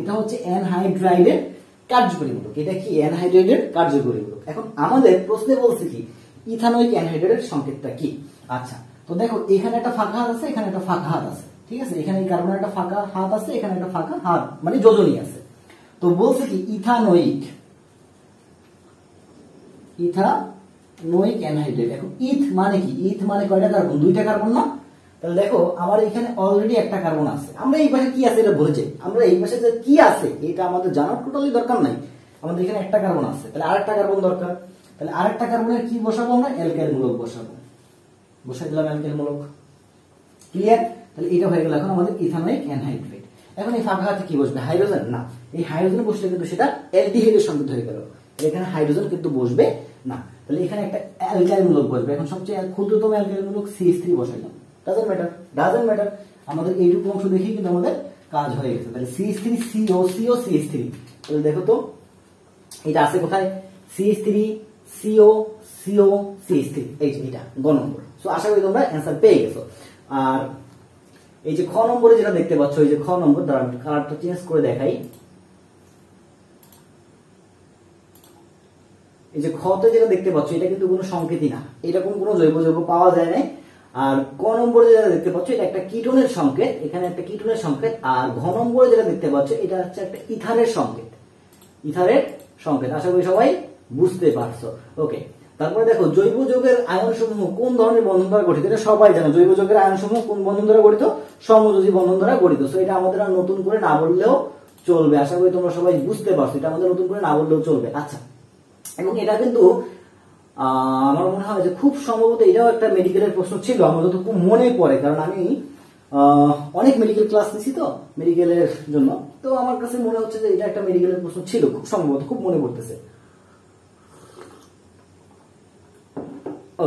এটা হচ্ছে অ্যানহাইড্রাইডের কার্যকরী মূলক। এটা কি? অ্যানহাইড্রাইডের কার্যকরী মূলক। এখন আমাদের প্রশ্নে বলছে কি ইথানোয়িক অ্যানহাইড্রাইডের সংকেতটা কি? আচ্ছা, তো দেখো এখানে একটা ফাঁকা হাত আছে, এখানে একটা ফাঁকা হাত আছে, ঠিক আছে? এখানে কার্বনের একটা ফাঁকা হাত আছে, এখানে একটা ফাঁকা হাত, মানে যোজনী আছে। তো বলছে কি ইথানোয়িক অ্যানহাইড্রাইড। এখন ইথ মানে কি? ইথ মানে কয়টা কার্বন? দুইটা কার্বন না? তাহলে দেখো আমার এখানে অলরেডি একটা কার্বন আছে। আমরা এই পাশে কি আছে এটা ভুলে যাই, আমরা এই পাশে যে কি আছে এটা আমাদের জানার টোটালি দরকার নাই। আমাদের এখানে একটা কার্বন আছে, তাহলে আরেকটা কার্বন দরকার। তাহলে আরেকটা কার্বনের কি বসাবো আমরা? অ্যালকাইল মূলক বসাবো। বসাই দিলাম অ্যালকাইল মূলক। ক্লিয়ার? তাহলে এটা হয়ে গেল এখন আমাদের ইথানোয়িক অ্যানহাইড্রাইড। এখন এই ফাঁকা হাতে কি বসবে? হাইড্রোজেন না। এই হাইড্রোজেন বসলে কিন্তু সেটা অ্যালডিহাইডের সংকেত হয়ে গেল। এখানে হাইড্রোজেন কিন্তু বসবে না। তাহলে এখানে একটা অ্যালকাইল মূলক বসবে। এখন সবচেয়ে ক্ষুদ্রতম অ্যালকাইল মূলক CH3 বসাইলাম। ডাজন্ট ম্যাটার, আমাদের এইটুকু অংশ দেখেই কিন্তু আমাদের কাজ হয়ে গেছে। তাহলে CH3 CO CH3। তাহলে দেখো তো এটা আছে কোথায়? CH3 CO CH3, এই যে এটা গ নম্বর। সো আশা করি তোমরা অ্যান্সার পেয়ে গেছো। আর এই যে খ নম্বরে যেটা দেখতে পাচ্ছ, এই যে খ নম্বর, দ্বারা কালারটা চেঞ্জ করে দেখাই। এই যে খতে যেটা দেখতে পাচ্ছ এটা কিন্তু কোনো সংকেতই না, এরকম কোনো জৈব যৌগ পাওয়া যায় না। আর ক নম্বরে যেটা দেখতে পাচ্ছ এটা একটা কিটোনের সংকেত, এখানে একটা কিটোনের সংকেত। আর ঘ নম্বরে যেটা দেখতে পাচ্ছ এটা হচ্ছে একটা ইথারের সংকেত। ইথারের সংকেত আশা করি সবাই বুঝতে পারছো। ওকে, তারপরে দেখো জৈব যৌগের আয়ন সমূহ কোন ধরনের বন্ধন দ্বারা গঠিত? এটা সবাই জানো, জৈব যৌগের আয়ন সমূহ কোন বন্ধন দ্বারা গঠিত? সমযোজী বন্ধন দ্বারা গঠিত। সো এটা আমাদের আর নতুন করে না বললেও চলবে, আশা করি তোমরা সবাই বুঝতে পারছো, এটা আমাদের নতুন করে না বললেও চলবে। আচ্ছা, এবং এটা কিন্তু আমার মনে হয় যে খুব সম্ভবত এটাও একটা মেডিকেলের প্রশ্ন ছিল, আমার যতটুকু মনে পড়ে, কারণ আমি অনেক মেডিকেল ক্লাস নিছি তো মেডিকেলের জন্য, তো আমার কাছে মনে হচ্ছে যে এটা একটা মেডিকেলের প্রশ্ন ছিল খুব সম্ভবত, খুব মনে পড়তেছে।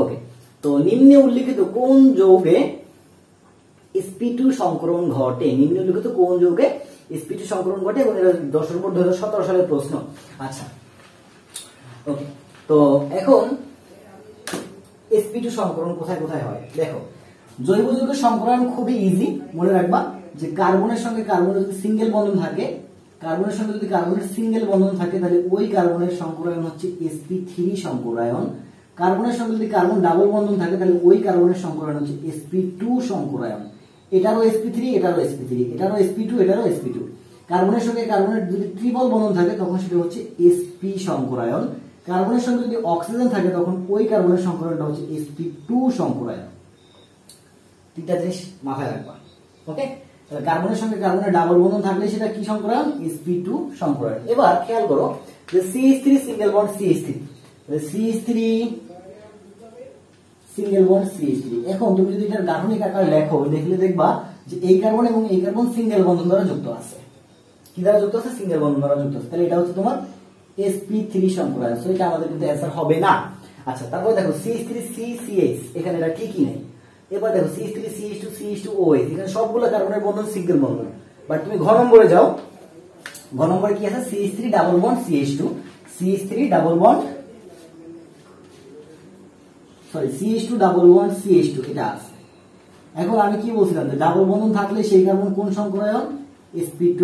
ওকে, তো নিম্নে উল্লিখিত কোন যৌগে sp2 সংকরণ ঘটে? নিম্নে উল্লিখিত কোন যৌগে sp2 সংকরণ ঘটে? এবং এটা 10 নম্বর 2017 সালের প্রশ্ন। আচ্ছা, ওকে, তো এখন sp2 সংকরণ কোথায় কোথায় হয়? দেখো জৈব যৌগের সংকরণ খুবই ইজি, মনে রাখবা যে কার্বনের সঙ্গে কার্বনের যদি সিঙ্গেল বন্ধন থাকে, কার্বনের সঙ্গে যদি কার্বনের সিঙ্গেল বন্ধন থাকে তাহলে ওই কার্বনের সংকরায়ন হচ্ছে sp3 সংকরায়ন। কার্বনের সঙ্গে যদি কার্বন ডাবল বন্ধন থাকে তাহলে ওই কার্বনের সংকরায়ন হচ্ছে sp2 সংকরায়ন। এটারও sp3, এটারও sp3, এটারও sp2, এটারও sp2। কার্বনের সঙ্গে কার্বনের যদি ট্রিপল বন্ধন থাকে তখন সেটা হচ্ছে sp সংকরায়ন। কার্বনের সঙ্গে যদি অক্সিজেন থাকে তখন ওই কার্বনের সংকরায়নটা হচ্ছে sp2 সংকরায়ন। তিনটা জিনিস মাথায় রাখবা। ওকে, তাহলে কার্বনের সঙ্গে কার্বনের ডাবল বন্ধন থাকলে সেটা কি সংকরায়ন? sp2 সংকরায়ন। এবার খেয়াল করো যে CH3 single bond CH3, CH3 single bond CH3। এখন তুমি যদি এটার গাঠনিক আকার লেখো, দেখলে দেখবা যে এই কার্বন এবং এই কার্বন সিঙ্গেল বন্ধন দ্বারা যুক্ত আছে। কি দ্বারা যুক্ত আছে? সিঙ্গেল বন্ধন দ্বারা যুক্ত আছে। তাহলে এটা হচ্ছে তোমার sp3 সংকরায়ন। সো এটা আমাদের কিন্তু অ্যানসার হবে না। আচ্ছা, তারপর দেখো CH3CCH, এখানে এটা ঠিকই নেই। এবার দেখো CH3CH2CH2OH, এখানে সবগুলো কার্বনের বন্ধন সিঙ্গেল বন্ধন। বাট তুমি ঘ নম্বরে যাও, ঘ নম্বরে কি আছে? CH3 double bond CH2, CH3 double bond CH2 double bond CH2 এটা আছে। এখন আমি কি বলছিলাম যে ডাবল বন্ধন থাকলে সেই কার্বন কোন সংকরায়ন? sp2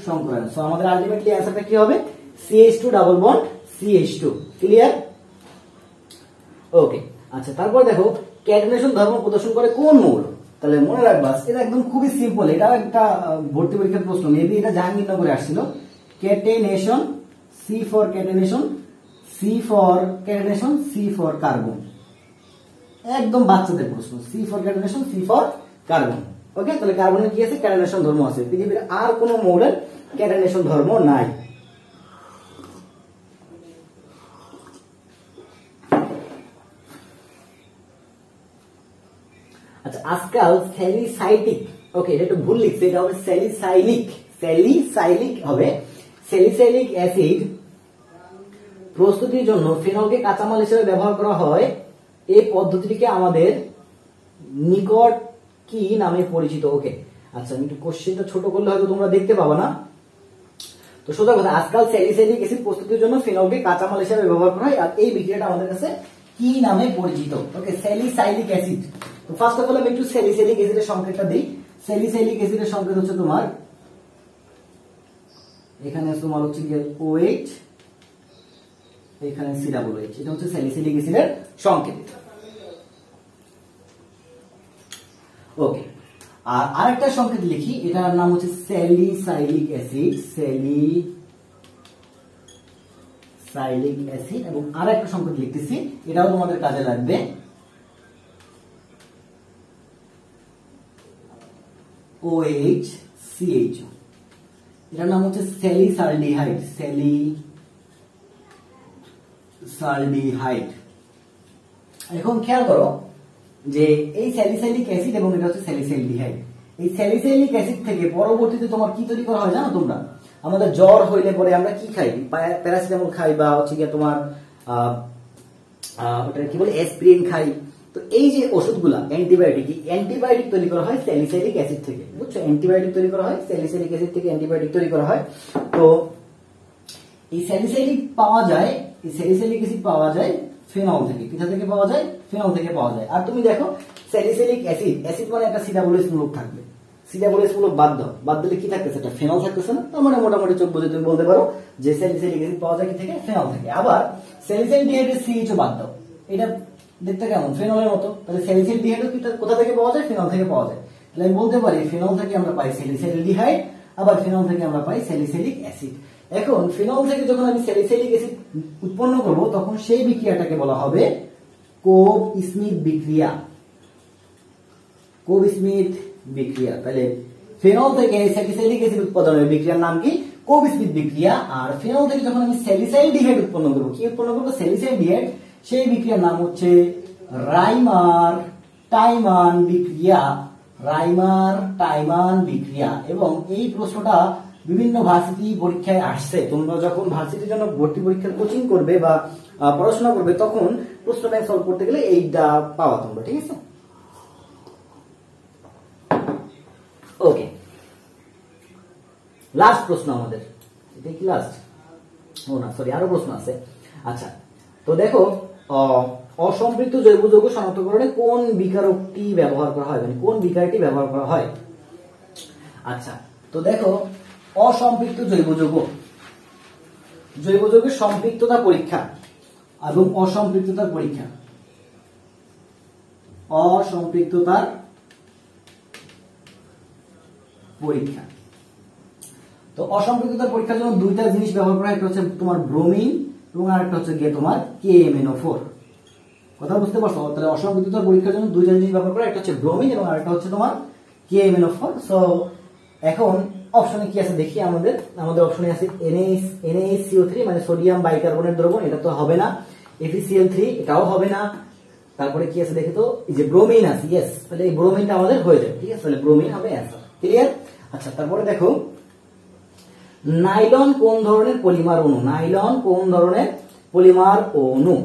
সংকরায়ন। সো আমাদের আলটিমেটলি অ্যানসারটা কি হবে? CH2 double bond CH2। Clear? ওকে, আচ্ছা, তারপর দেখো ক্যাটানেশন ধর্ম প্রদর্শন করে কোন মৌল? তাহলে মনে রাখবা এটা একদম খুবই সিম্পল। এটাও একটা ভর্তি পরীক্ষার প্রশ্ন, মেবি এটা জাহাঙ্গীরনগরে আসছিল। Catenation, C for catenation, C for catenation, C for carbon. একদম বাচ্চাদের প্রশ্ন, C for catenation, C for carbon. Okay, তাহলে কার্বনের কি আছে? ক্যাটানেশন ধর্ম আছে। পৃথিবীর আর কোন মৌলের ক্যাটানেশন ধর্ম নাই। আচ্ছা, আজকাল স্যালিসাইটিক, ওকে এটা একটু ভুল লিখছে, এটা হবে স্যালিসাইলিক, স্যালিসাইলিক হবে। স্যালিসাইলিক অ্যাসিড প্রস্তুতির জন্য ফেনলকে কাঁচামাল হিসেবে ব্যবহার করা হয়। এই পদ্ধতিটিকে আমাদের নিকট কি নামে পরিচিত? ওকে, আচ্ছা, আমি একটু কোশ্চেনটা ছোট করলে হয়তো তোমরা দেখতে পাবা না। তো সোজা কথা, আজকাল স্যালিসাইলিক অ্যাসিড প্রস্তুতির জন্য ফেনলকে কাঁচামাল হিসেবে ব্যবহার করা হয়। আর এই বিক্রিয়াটা আমাদের কাছে কি নামে পরিচিত? ওকে, স্যালিসাইলিক অ্যাসিড। তো ফার্স্ট অফ অল আমি একটু স্যালিসাইলিক অ্যাসিডের সংকেতটা দিই। স্যালিসাইলিক অ্যাসিডের সংকেত হচ্ছে তোমার, এখানে তোমার হচ্ছে গিয়ে OH, এখানে COOH, এটা হচ্ছে স্যালিসাইলিক অ্যাসিডের সংকেত। ওকে, আর আরেকটা সংকেত লিখি, এটার নাম হচ্ছে স্যালিসাইলিক অ্যাসিড, স্যালিসাইলিক অ্যাসিড। এবং আরেকটা সংকেত লিখতেছি, এটাও তোমাদের কাজে লাগবে, OH CHO, এটার নাম হচ্ছে স্যালিসালডিহাইড, স্যালিসালডিহাইড। এখন খেয়াল করো যে এই স্যালিসাইলিক অ্যাসিড এবং এটা হচ্ছে স্যালিসালডিহাইড। এই স্যালিসাইলিক অ্যাসিড থেকে পরবর্তীতে তোমার কি তৈরি করা হয় জানো তোমরা? আমাদের জ্বর হইলে পরে আমরা কি খাই? প্যারাসিটামল খাই, বা হচ্ছে গিয়ে তোমার ওটা কি বলে, অ্যাসপিরিন খাই। তো এই যে ওষুধগুলা অ্যান্টিবায়োটিক তৈরি করা হয় স্যালিসাইলিক অ্যাসিড থেকে, বুঝছো? অ্যান্টিবায়োটিক তৈরি করা হয় স্যালিসাইলিক অ্যাসিড থেকে, অ্যান্টিবায়োটিক তৈরি করা হয়। তো এই স্যালিসাইলিক পাওয়া যায়, এই স্যালিসাইলিক অ্যাসিড পাওয়া যায় ফেনল থেকে। কোথা থেকে পাওয়া যায়? ফেনল থেকে পাওয়া যায়। আর তুমি দেখো স্যালিসাইলিক অ্যাসিড, অ্যাসিড মানে একটা COOH মূলক থাকবে, COOH মূলক বাদ দিলে কি থাকতেছে? একটা ফেনল থাকতেছে না? তার মানে মোটামুটি চোখ বুঝে তুমি বলতে পারো যে স্যালিসাইলিক অ্যাসিড পাওয়া যায় কি থেকে? ফেনল থেকে। আবার স্যালিসাইলডিহাইডের CHO বাদ দাও, এটা দেখতে কেমন? ফেনলের মতো। তাহলে স্যালিসাইলডিহাইডও কি কোথা থেকে পাওয়া যায়? ফেনল থেকে পাওয়া যায়। তাহলে আমি বলতে পারি ফেনল থেকে আমরা পাই স্যালিসাইলডিহাইড, আবার ফেনল থেকে আমরা পাই স্যালিসাইলিক অ্যাসিড। এখন ফেনল থেকে যখন আমি স্যালিসাইলিক অ্যাসিড উৎপন্ন করব, তখন সেই বিক্রিয়াটাকে বলা হবে কোব-স্মিথ বিক্রিয়া, কোব-স্মিথ বিক্রিয়া। তাহলে ফেনল থেকে স্যালিসাইলিক অ্যাসিড উৎপাদনের বিক্রিয়ার নাম কি? কোব-স্মিথ বিক্রিয়া। আর ফেনল থেকে যখন আমি স্যালিসাইলডিহাইড উৎপন্ন করব, কি উৎপন্ন করব? স্যালিসাইলডিহাইড, সেই বিক্রিয়ার নাম হচ্ছে রাইমার-টাইমান বিক্রিয়া, রাইমার-টাইমান বিক্রিয়া। এবং এই প্রশ্নটা বিভিন্ন ভার্সিটি পরীক্ষায় আসছে। তোমরা যখন ভার্সিটির জন্য ভর্তি পরীক্ষার কোচিং করবে বা পড়াশোনা করবে, তখন প্রশ্ন ব্যাংক সলভ করতে গেলে এইটা পাওয়া তোমরা, ঠিক আছে? ওকে, লাস্ট প্রশ্ন আমাদের, এটা কি লাস্ট? ও না, সরি, আরো প্রশ্ন আছে। আচ্ছা, তো দেখো অসম্পৃক্ত জৈব যৌগ শনাক্তকরণে কোন বিকারকটি ব্যবহার করা হয়, মানে কোন বিকারটি ব্যবহার করা হয়? আচ্ছা, তো দেখো অসম্পৃক্ত জৈব যৌগের সম্পৃক্ততা পরীক্ষা এবং অসম্পৃক্ততার পরীক্ষা, অসম্পৃক্ততার পরীক্ষা। তো অসম্পৃক্ততার পরীক্ষার জন্য দুইটা জিনিস ব্যবহার করা হয়, একটা হচ্ছে তোমার ব্রোমিন এবং আরেকটা হচ্ছে গিয়ে তোমার KMnO4। কথা বুঝতে পারছো? তাহলে অসংবৃত্ততার পরীক্ষার জন্য দুইটা জিনিস ব্যবহার করে, একটা হচ্ছে ব্রোমিন এবং আরেকটা হচ্ছে তোমার KMnO4। সো এখন অপশনে কি আছে দেখি, আমাদের অপশনে আছে NaCO3 মানে সোডিয়াম বাইকার্বনেট দ্রবণ, এটা তো হবে না। FeCl3 এটাও হবে না। তারপরে কি আছে দেখি তো, এই যে ব্রোমিন আছে, ইয়েস, তাহলে এই ব্রোমিনটা আমাদের হয়ে যাবে। ঠিক আছে, তাহলে ব্রোমিন হবে অ্যান্সার। ক্লিয়ার? আচ্ছা, তারপরে দেখো নাইলন কোন ধরনের পলিমার অণু? নাইলন কোন ধরনের পলিমার অণু?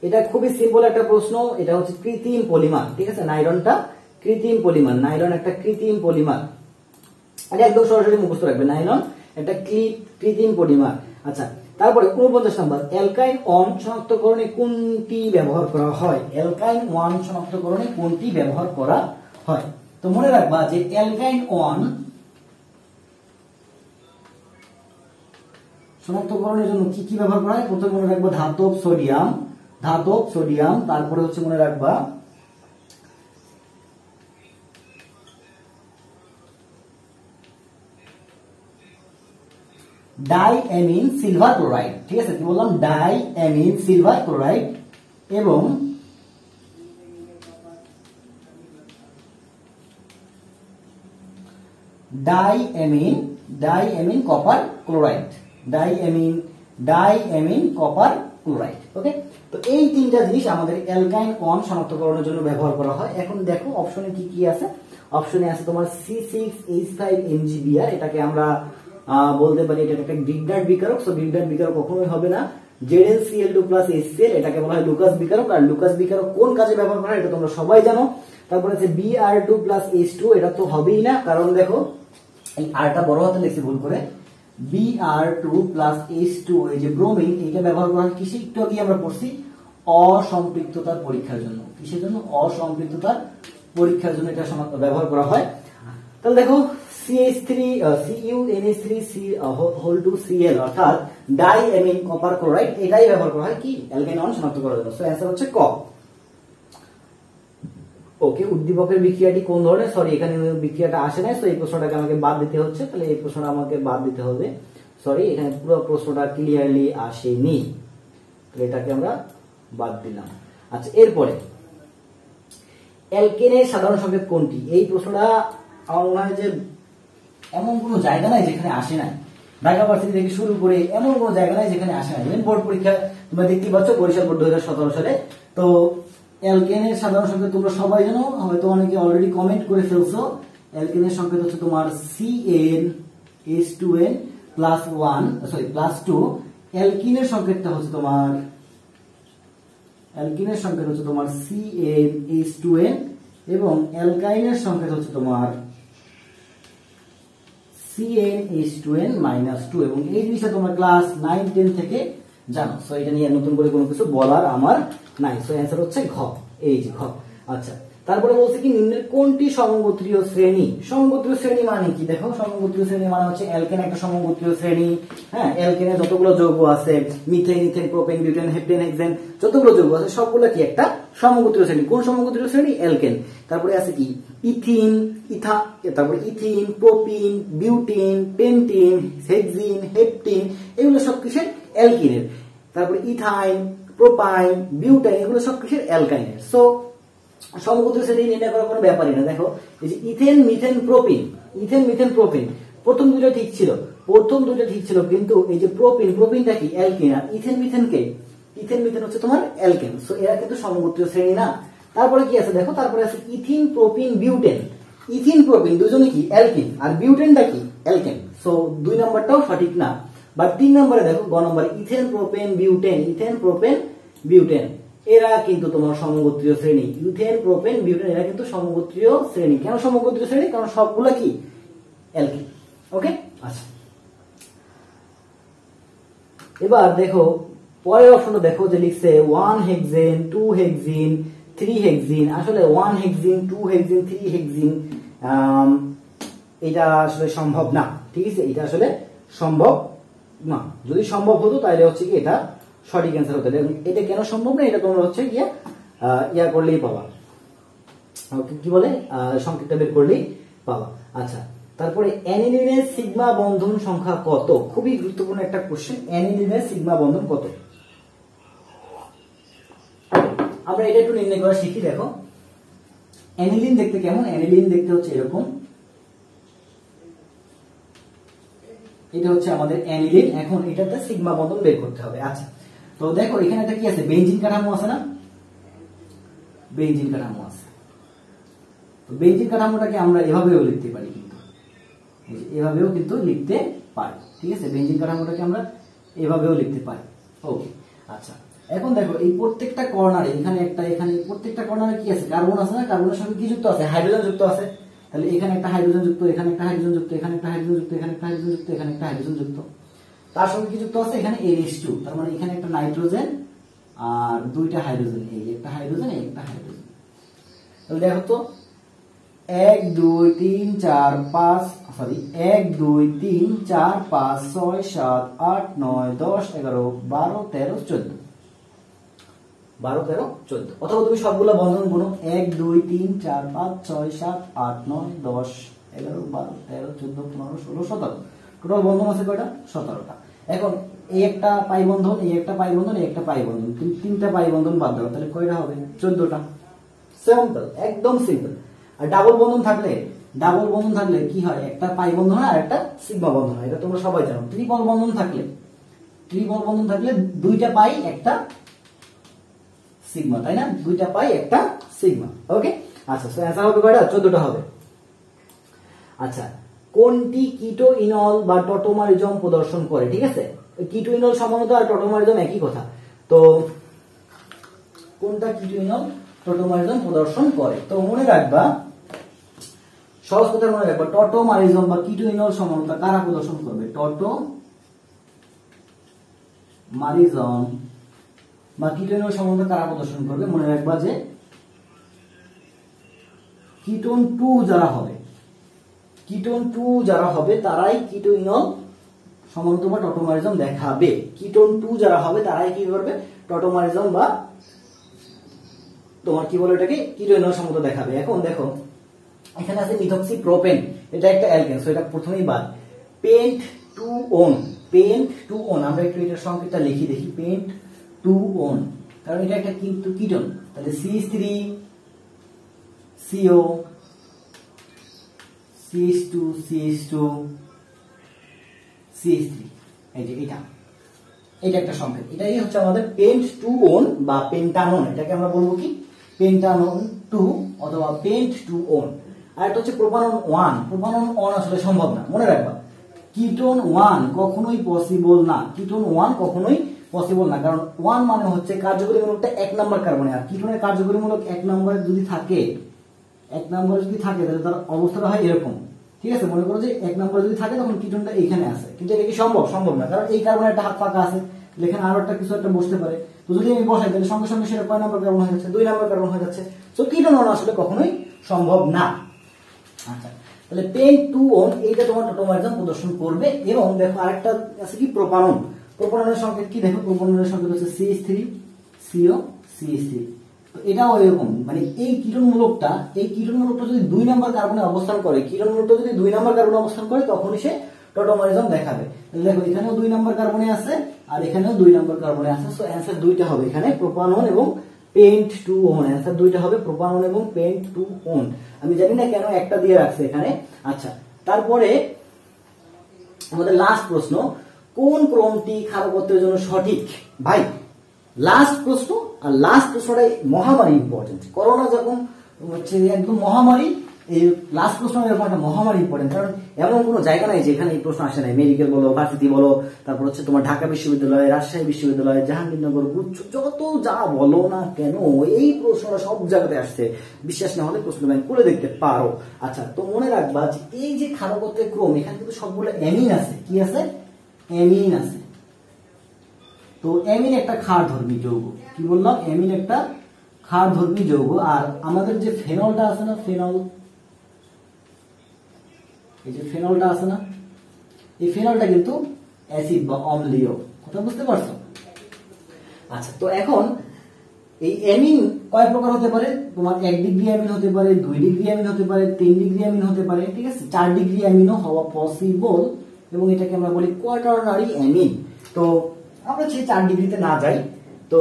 এটা খুবই সিম্পল একটা প্রশ্ন, এটা হচ্ছে কৃত্রিম পলিমার। ঠিক আছে, নাইলনটা কৃত্রিম পলিমার, নাইলন একটা কৃত্রিম পলিমার, এটা একদম সরাসরি মুখস্থ রাখবে, নাইলন একটা কৃত্রিম পলিমার। আচ্ছা, তারপরে 49 নাম্বার, অ্যালকাইন অন শনাক্তকরণে কোনটি ব্যবহার করা হয়? অ্যালকাইন ওয়ান শনাক্তকরণে কোনটি ব্যবহার করা হয়? তো মনে রাখবা যে অ্যালকাইন ওয়ান শনাক্তকরণের জন্য কি কি ব্যবহার করা হয়? প্রথমে মনে রাখবা ধাতব সোডিয়াম, তারপরে হচ্ছে মনে রাখবা ডাইঅ্যামিন সিলভার ক্লোরাইড। ঠিক আছে, কি বললাম? ডাইঅ্যামিন সিলভার ক্লোরাইড এবং diammine copper chloride, diammine copper chloride. Okay, তো এই তিনটা জিনিস আমাদের অ্যালকাইন ওয়ান শনাক্তকরণের জন্য ব্যবহার করা হয়। এখন দেখো অপশনে কি কি আছে। অপশনে আছে তোমার C6H5MgBr, এটাকে আমরা বলতে পারি এটা একটা গ্রিগনার্ড বিকারক। সো গ্রিগনার্ড বিকারক কখনোই হবে না। ZnCl2 প্লাস HCl, এটাকে বলা হয় লুকাস বিকারক। আর লুকাস বিকারক কোন কাজে ব্যবহার করা হয় এটা তোমরা সবাই জানো। তারপরে আছে Br2 প্লাস H2, এটা তো হবেই না, কারণ দেখো এই আরটা বড় হাতে লিখছি ভুল করে। Br2 প্লাস H2, এই যে ব্রোমিন, এটা ব্যবহার করা হয় কিসে? একটু আগে আমরা পড়ছি অসম্পৃক্ততার পরীক্ষার জন্য। কিসের জন্য? অসম্পৃক্ততার পরীক্ষার জন্য এটা ব্যবহার করা হয়। তাহলে দেখো CuNH3Cl অর্থাৎ ডাইঅ্যামিন কপার ক্লোরাইড, এটাই ব্যবহার করা হয় কি? অ্যালকাইন ওয়ান শনাক্ত করার জন্য। সো অ্যানসার হচ্ছে ক। ওকে, উদ্দীপকের বিক্রিয়াটি কোন ধরনের? সরি, এখানে বিক্রিয়াটা আসে নাই, তো এই প্রশ্নটাকে আমাকে বাদ দিতে হচ্ছে। তাহলে এই প্রশ্নটা আমাকে বাদ দিতে হবে। সরি, এখানে পুরো প্রশ্নটা ক্লিয়ারলি আসেনি, এটাকে আমরা বাদ দিলাম। আচ্ছা, এরপরে অ্যালকেনের সাধারণ সংকেত কোনটি? এই প্রশ্নটা আমার মনে হয় যে এমন কোনো জায়গা নাই যেখানে আসে নাই। ঢাকা ভার্সিটি থেকে শুরু করে এমন কোনো জায়গা নাই যেখানে আসে নাই। বোর্ড পরীক্ষা তোমরা দেখতেই পাচ্ছ, বরিশাল বোর্ড 2017 সালে। তো অ্যালকেনের সাধারণ সংকেত তোমরা সবাই জানো, হয়তো অনেকে অলরেডি কমেন্ট করে ফেলছো। অ্যালকেনের সংকেত হচ্ছে তোমার CnH2n প্লাস 2। অ্যালকিনের সংকেতটা হচ্ছে তোমার CnH2n এবং অ্যালকাইনের সংকেত হচ্ছে তোমার CnH2n-2, এবং এই জিনিসটা তোমরা ক্লাস 9-10 থেকে জানো। সো এটা নিয়ে নতুন করে কোনো কিছু বলার আমার নাই। সো অ্যান্সার হচ্ছে ঘ, এই যে ঘ। আচ্ছা, তারপরে বলছে কি নিম্নের কোনটি সমগোত্রীয় শ্রেণী? সমগোত্রীয় শ্রেণী মানে কি? দেখো, সমগোত্রীয় শ্রেণী মানে হচ্ছে অ্যালকেন একটা সমগোত্রীয় শ্রেণী। হ্যাঁ, অ্যালকেনে যতগুলো যৌগ আছে, methane, ethane, propane, butane, heptane, hexane, যতগুলো যৌগ আছে সবগুলো কি একটা সমগোত্রীয় শ্রেণী। কোন সমগোত্রীয় শ্রেণী? অ্যালকেন। তারপরে আছে কি তারপরে ethyne, propyne, butyne, pentyne, hexyne, heptyne, এগুলো সব কিসের? অ্যালকিনের। তারপরে ইথাইন, প্রোপাইন, বিউটাইন, এগুলো সব কিসের? অ্যালকাইনের। সো সমগোত্রীয় শ্রেণী নির্ণয় করার কোনো ব্যাপারই না। দেখো, এই যে ইথেন, মিথেন, প্রোপিন, প্রথম দুটো ঠিক ছিল, কিন্তু এই যে প্রোপিনটা কি? অ্যালকিন। আর ইথেন মিথেন হচ্ছে তোমার অ্যালকেন। সো এরা কিন্তু সমগোত্রীয় শ্রেণী না। তারপরে কি আছে দেখো, তারপরে আছে ethyne, propyne, butane. Ethyne, propyne দুজনে কি? অ্যালকিন। আর বিউটেনটা কি? অ্যালকেন। সো 2 নম্বরটাও সঠিক না। বা 3 নম্বরে দেখো, গ নম্বরে ইথেন, প্রোপেন, বিউটেন, এরা কিন্তু তোমার সমগোত্রীয় শ্রেণী। ইথেন, প্রোপেন, বিউটেন, এরা কিন্তু সমগোত্রীয় শ্রেণী। কেন সমগোত্রীয় শ্রেণী? কারণ সবগুলা কি? অ্যালকিন। ওকে, আচ্ছা, এবার দেখো পরের অপশনটা দেখো যে লিখছে 1 হেক্সেন, 2 হেক্সিন, 3 হেক্সিন। আসলে 1 হেক্সিন, 2 হেক্সিন, 3 হেক্সিন এটা আসলে সম্ভব না। ঠিক আছে, এটা আসলে সম্ভব না। যদি সম্ভব হতো তাহলে হচ্ছে কি এটা সঠিক অ্যান্সার হতো। এটা কেন সম্ভব না এটা তোমরা হচ্ছে গিয়ে ইয়া করলেই পাবা, কি বলে, সংকেতটা বের করলেই পাবা। আচ্ছা, তারপরে অ্যানিলিনের সিগমা বন্ধন সংখ্যা কত? খুবই গুরুত্বপূর্ণ একটা কোশ্চেন। অ্যানিলিনের সিগমা বন্ধন কত? আমরা এটা একটু নির্ণয় করা শিখি। দেখো অ্যানিলিন দেখতে কেমন, অ্যানিলিন দেখতে হচ্ছে এরকম, এটা হচ্ছে আমাদের অ্যানিলিন। এখন এটাতে সিগমা বন্ধন বের করতে হবে। আচ্ছা তো দেখো এখানে একটা কি আছে, বেনজিন কাঠামো আছে না, বেনজিন কাঠামো আছে। তো বেনজিন কাঠামোটাকে আমরা এভাবেও লিখতে পারি, কিন্তু এভাবেও কিন্তু লিখতে পারি, ঠিক আছে। বেনজিন কাঠামোটাকে আমরা এভাবেও লিখতে পারি। ওকে আচ্ছা এখন দেখো এই প্রত্যেকটা কর্নারে, এখানে একটা, এখানে প্রত্যেকটা কর্নারে কি আছে, কার্বন আছে না, কার্বনের সঙ্গে কি যুক্ত আছে, হাইড্রোজেন যুক্ত আছে। তাহলে এখানে একটা হাইড্রোজেন যুক্ত, এখানে একটা হাইড্রোজেন যুক্ত, এখানে একটা হাইড্রোজেন যুক্ত, এখানে একটা হাইড্রোজেন যুক্ত, এখানে একটা হাইড্রোজেন যুক্ত। তার সঙ্গে কি যুক্ত আছে, এখানে NH2, তার মানে এখানে একটা নাইট্রোজেন আর দুইটা হাইড্রোজেন, এই একটা হাইড্রোজেন, এই একটা হাইড্রোজেন। তাহলে দেখো তো 1 2 3 4 5 সরি 1 2 3 4 5 6 7 8 9 10 11 12 13 14 12 13 14। অথবা তুমি সবগুলো বন্ধন গুনো 1 2 3 4 5 6 7 8 9 10 11 12 13 14 15 16 17। টোটাল বন্ধন আছে কয়টা, 17টা। এখন এই একটা পাই বন্ধন, এই একটা পাই বন্ধন, এই একটা পাই বন্ধন, তুমি তিনটা পাই বন্ধন বাদ দাও, তাহলে কয়টা হবে, 14টা। সিম্পল, একদম সিম্পল। আর ডাবল বন্ধন থাকলে কি হয়, একটা পাই বন্ধন আর একটা সিগমা বন্ধন হয়, এটা তোমরা সবাই জানো। ট্রিপল বন্ধন থাকলে দুইটা পাই একটা সিগমা, তাই না, দুইটা পাই একটা সিগমা। ওকে আচ্ছা সো অ্যানসার হবে কয়টা, 14টা হবে। আচ্ছা কোনটি কিটো ইনল বা টটোমারিজম প্রদর্শন করে, ঠিক আছে। কিটো ইনল সামান্যতা আর টটোমারিজম একই কথা। তো কোনটা কিটো ইনল টটোমারিজম প্রদর্শন করে, তো মনে রাখবা, সহজ কথা মনে রাখবা, টটোমারিজম বা কিটো ইনল সমানতা কারা প্রদর্শন করবে, টটোমারিজম বা কিটো ইনল সমানতা কারা প্রদর্শন করবে, মনে রাখবা যে কিটোন 2 যারা হবে তারাই কিটো ইনল সমানতা বা টটোমারিজম দেখাবে। কিটোন 2 যারা হবে তারাই কি করবে, টটোমারিজম বা তোমার কি বলে এটাকে কিটো ইনল সমানতা দেখাবে। এখন দেখো এখানে আছে মিথক্সি প্রোপেন, এটা একটা অ্যালকেন, সো এটা প্রথমেই বাদ। পেন্ট 2 ওন, আমরা একটু এটার সংকেতটা লিখি দেখি, পেন্ট 2 ওন, কারণ এটা একটা কিন্তু কিটোন। তাহলে CH3 CO CH2 CH2 CH3, এই যে এটা একটা সংকেত, এটাই হচ্ছে আমাদের পেন্ট 2 ওন বা পেন্টানন, এটাকে আমরা বলবো কি পেন্টানন 2 অথবা পেন্ট 2 ওন। আর এটা হচ্ছে প্রোপানন 1, প্রোপানন 1 আসলে সম্ভব না, মনে রাখবা কিটোন 1 কখনোই পসিবল না, কিটোন 1 কখনোই পসিবল না, কারণ 1 মানে হচ্ছে কার্যকরী মূলকটা 1 নাম্বার কার্বনে, আর কিটোনের কার্যকরী মূলক 1 নম্বরে যদি থাকে তাহলে তার অবস্থাটা হয় এরকম, ঠিক আছে। মনে করো যে 1 নম্বরে যদি থাকে তখন কিটোনটা এইখানে আছে, কিন্তু এটা কি সম্ভব না, কারণ এই কার্বনে একটা হাত ফাঁকা আছে, এখানে আরো একটা কিছু একটা বসতে পারে। তো যদি আমি বসাই তাহলে সঙ্গে সঙ্গে সেটা কয় নাম্বার কার্বন হয়ে যাচ্ছে, 2 নাম্বার কার্বন হয়ে যাচ্ছে। সো কিটোন 1 আসলে কখনোই সম্ভব না। আচ্ছা তাহলে পেন্ট 2 ওন এইটা তোমার টটোমারিজম প্রদর্শন করবে। এবং দেখো আরেকটা আছে কি প্রোপাননের সংকেত কি, দেখো প্রোপাননের সংকেত হচ্ছে CH3 CO CH3। তো এটাও এরকম, মানে এই কিটোন মূলকটা যদি 2 নাম্বার কার্বনে অবস্থান করে, তখনই সে টটোমারিজম দেখাবে। তাহলে দেখো এখানেও 2 নাম্বার কার্বনে আছে আর এখানেও 2 নাম্বার কার্বনে আছে, সো অ্যানসার দুইটা হবে এখানে, প্রোপানন এবং পেন্ট 2 ওন। অ্যানসার দুইটা হবে প্রোপানন এবং পেন্ট 2 ওন। আমি জানি না কেন একটা দিয়ে রাখছে এখানে। আচ্ছা তারপরে আমাদের লাস্ট প্রশ্ন, কোন ক্রমটি ক্ষারকত্বের জন্য সঠিক, ভাই লাস্ট প্রশ্ন, আর লাস্ট প্রশ্নটাই মহামারী ইম্পর্টেন্ট। করোনা যখন হচ্ছে একদম মহামারী, এই লাস্ট প্রশ্ন এরকম একটা মহামারী ইম্পর্টেন্ট, কারণ এমন কোনো জায়গা নাই যেখানে এই প্রশ্ন আসে নাই। মেডিকেল বলো, ভার্সিটি বলো, তারপর হচ্ছে তোমার ঢাকা বিশ্ববিদ্যালয়, রাজশাহী বিশ্ববিদ্যালয়, জাহাঙ্গীরনগর, গুচ্ছ, যত যা বলো না কেন এই প্রশ্নটা সব জায়গাতে আসছে। বিশ্বাস না হলে প্রশ্ন ব্যাংক করে দেখতে পারো। আচ্ছা তো মনে রাখবা যে এই যে ক্ষারকত্বের ক্রম, এখানে কিন্তু সবগুলো অ্যামিন আছে, কি আছে, অ্যামিন আছে। তো অ্যামিন একটা ক্ষারধর্মী যৌগ, কি বললাম, অ্যামিন একটা ক্ষারধর্মী যৌগ। আর আমাদের যে ফেনলটা আছে না, এই যে ফেনলটা আছে না, এই ফেনলটা কিন্তু অ্যাসিড বা অম্লীয়, কথা বুঝতে পারছো। আচ্ছা তো এখন এই অ্যামিন কয় প্রকার হতে পারে, তোমার 1 ডিগ্রি অ্যামিন হতে পারে, 2 ডিগ্রি অ্যামিন হতে পারে, 3 ডিগ্রি অ্যামিন হতে পারে, ঠিক আছে, 4 ডিগ্রি অ্যামিনও হওয়া পসিবল, এবং এটাকে আমরা বলি কোয়াটারনারি অ্যামিন। তো আমরা সেই 4 ডিগ্রিতে না যাই, তো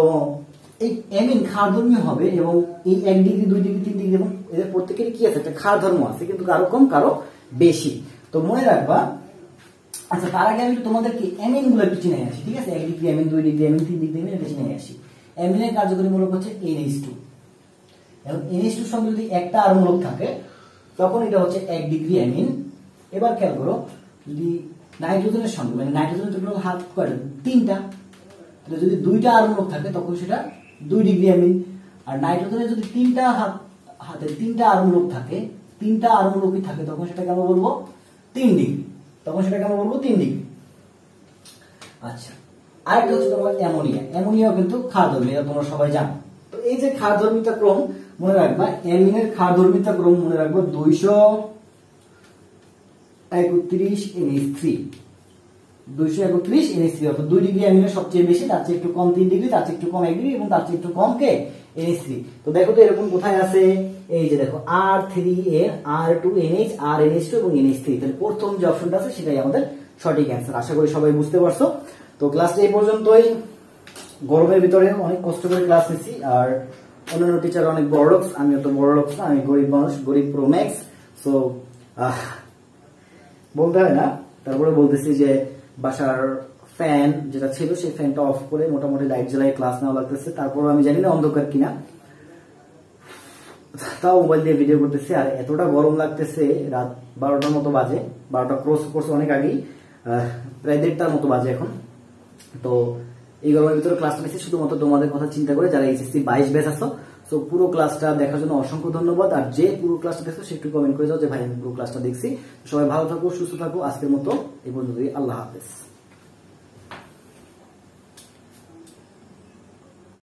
এই এমিন ক্ষারধর্মী হবে এবং এই 1 ডিগ্রি 2 ডিগ্রি 3 ডিগ্রি এবং এদের প্রত্যেকেরই কি আছে একটা ক্ষারধর্ম আছে, কিন্তু কারো কম কারো বেশি। তো মনে রাখবা। আচ্ছা, তার আগে আমি তোমাদেরকে এমিন গুলো একটু চিনে আসি, ঠিক আছে? 1 ডিগ্রি এমিন, 2 ডিগ্রি এমিন, 3 ডিগ্রি এমিন এটা চিনে আসি। এমিনের কার্যকরী মূলক হচ্ছে NH2 এবং NH2 এর সঙ্গে যদি একটা আর মূলক থাকে তখন এটা হচ্ছে 1 ডিগ্রি এমিন। এবার খেয়াল করো, যদি নাইট্রোজেনের সঙ্গে মানে নাইট্রোজেনের জন্য হাত কয়টা? 3টা। তাহলে যদি 2টা আর মূলক থাকে তখন সেটা 2 ডিগ্রি এমিন। আর নাইট্রোজেনের যদি 3টা হাতে 3টা আর মূলক থাকে, 3টা আর মূলকই থাকে, তখন সেটা কেন বলবো? 3 ডিগ্রি। তখন সেটা কেন বলবো? 3 ডিগ্রি। আচ্ছা, আরেকটা হচ্ছে তোমার অ্যামোনিয়া। অ্যামোনিয়াও কিন্তু ক্ষারধর্মী, এটা তোমরা সবাই জানো। তো এই যে ক্ষারধর্মিতা ক্রম মনে রাখবা, অ্যামিনের ক্ষারধর্মিতা ক্রম মনে রাখবো 231 NH3, 231 NH3, অর্থাৎ 2 ডিগ্রি অ্যামিনের সবচেয়ে বেশি, তার চেয়ে একটু কম 3 ডিগ্রি, তার চেয়ে একটু কম 1 ডিগ্রি এবং তার চেয়ে একটু কম কে? NH3। তো দেখো তো এরকম কোথায় আছে? এই যে দেখো R3N, R2NH, RNH2 এবং NH3। তাহলে প্রথম যে অপশনটা আছে সেটাই আমাদের সঠিক অ্যান্সার। আশা করি সবাই বুঝতে পারছো। তো ক্লাসটা এই পর্যন্তই। গরমের ভিতরে অনেক কষ্ট করে ক্লাস নিচ্ছি, আর অন্যান্য টিচার অনেক বড় লোক, আমি অত বড় লোক না, আমি গরিব মানুষ, গরিব প্রো ম্যাক্স। সো বলতে হয় না, তারপরে বলতেছি যে বাসার ফ্যান যেটা ছিল সেই ফ্যানটা অফ করে মোটামুটি লাইট জ্বালাই ক্লাস নেওয়া লাগতেছে। তারপর আমি জানি না অন্ধকার কিনা, তাও মোবাইল দিয়ে ভিডিও করতেছি। আর এতটা গরম লাগতেছে, রাত 12টার মতো বাজে, 12টা ক্রস করছে অনেক আগেই, প্রায় 1:30টার মতো বাজে এখন। তো এই গরমের ভিতরে ক্লাসটা নিচ্ছি শুধুমাত্র তোমাদের কথা চিন্তা করে, যারা এইচএসসি 22 ব্যাচ আছো। সো পুরো ক্লাসটা দেখার জন্য অসংখ্য ধন্যবাদ। আর যে পুরো ক্লাসটা দেখছো সে একটু কমেন্ট করে যাও যে ভাই আমি পুরো ক্লাসটা দেখছি। সবাই ভালো থাকো, সুস্থ থাকো। আজকের মতো এই পর্যন্তই। আল্লাহ হাফেজ।